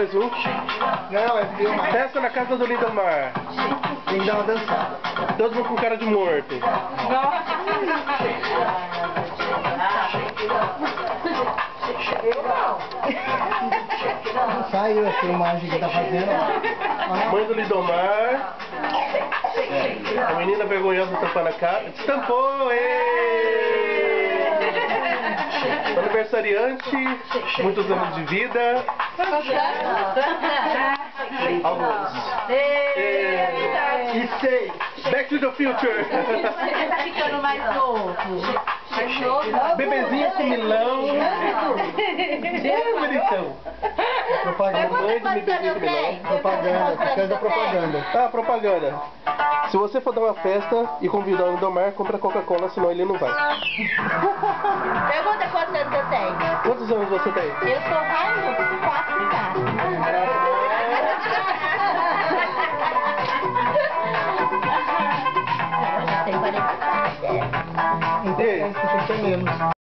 Mais um. Não, é filmar. Festa na casa do Lindomar. Tem que dar uma dançada. Todo mundo com cara de morto. Saiu a filmagem que tá fazendo. Mãe do Lindomar. A menina vergonhosa tampando a cara. Destampou! Aniversariante, muitos anos de vida. Alguns. E sei. Back to the future. Você tá ficando mais novo. Mais novo. Bebezinho com milão. Bonitão. Propaganda. Mãe do bebezinho com milão. Propaganda. Canta propaganda. Ah, propaganda. Se você for dar uma festa e convidar o Lindomar, compra Coca-Cola, senão ele não vai. Pergunta quantos anos eu tenho. Quantos anos você tem? Eu sou Raio, 4 em casa. Eu já tenho 47. Então, você tem menos.